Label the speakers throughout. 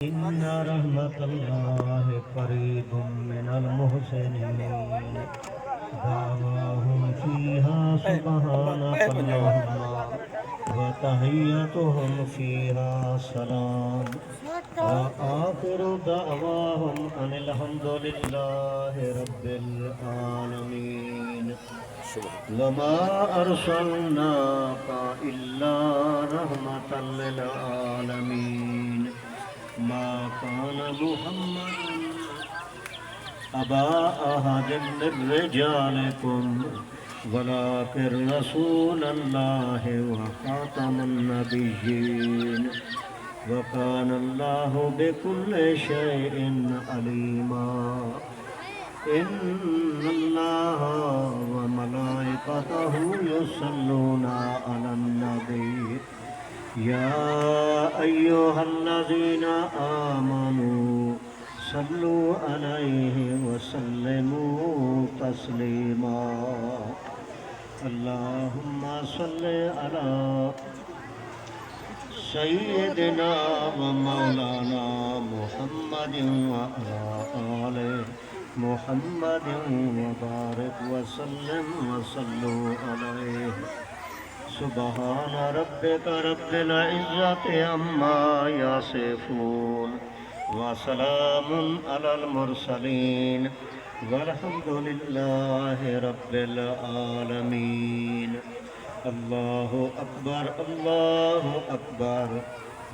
Speaker 1: إن رحمة الله قريب من المحسنين دعواهم فيها سبحانك اللهم وتحيتهم فيها سلام وآخر دعواهم أن الحمد لله رب العالمين وما أرسلناك إلا رحمة للعالمين ما كان محمد أبا أحد من رجالكم ولكن رسول الله وخاتم النبيين وكان الله بكل شيء عليما إن الله وملائكته يصلون على النبي يا أيها الذين آمنوا صلوا عليه وسلموا تسليما اللهم صل على سيدنا ومولانا محمد وعلى آل محمد وبارك وسلم وصلوا عليه سبحان ربك رب العزة عما يصفون وسلام على المرسلين والحمد لله رب العالمين الله أكبر الله أكبر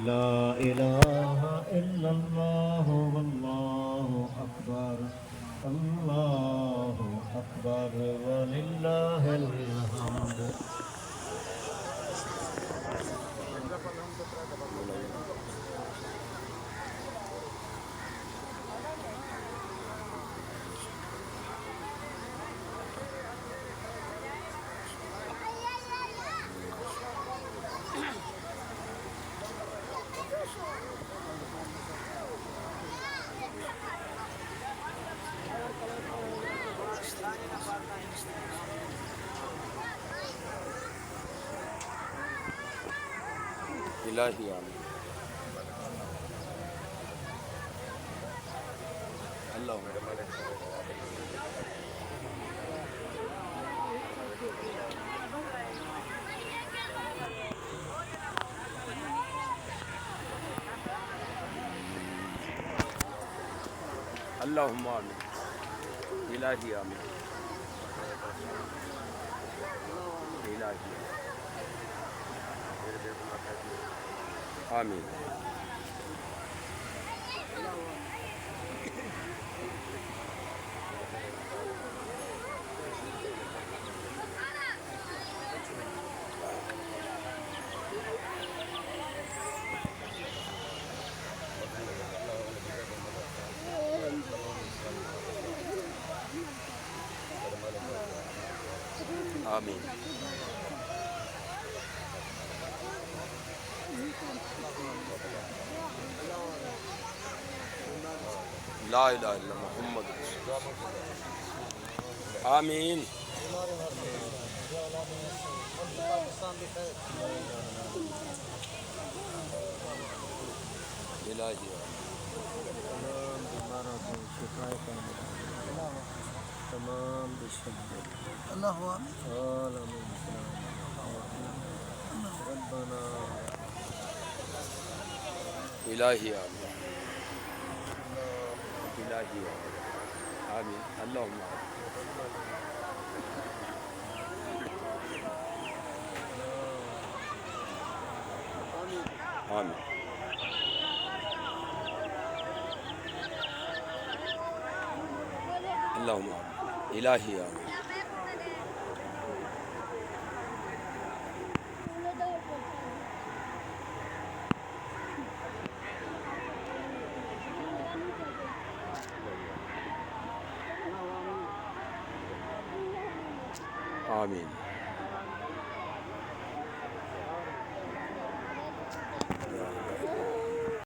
Speaker 1: لا إله إلا الله والله أكبر الله أكبر ولله الحمد
Speaker 2: إلهي آمين اللهم اللهم آمين إلهي آمين إلهي آمين آمين لا إله إلا محمد رسول الله آمين إلهي
Speaker 1: تمام بالشهادة
Speaker 3: الله آمين
Speaker 1: ربنا
Speaker 2: إلهي آمين إلهي آمين اللهم آمين اللهم آمين إلهي آمين آمين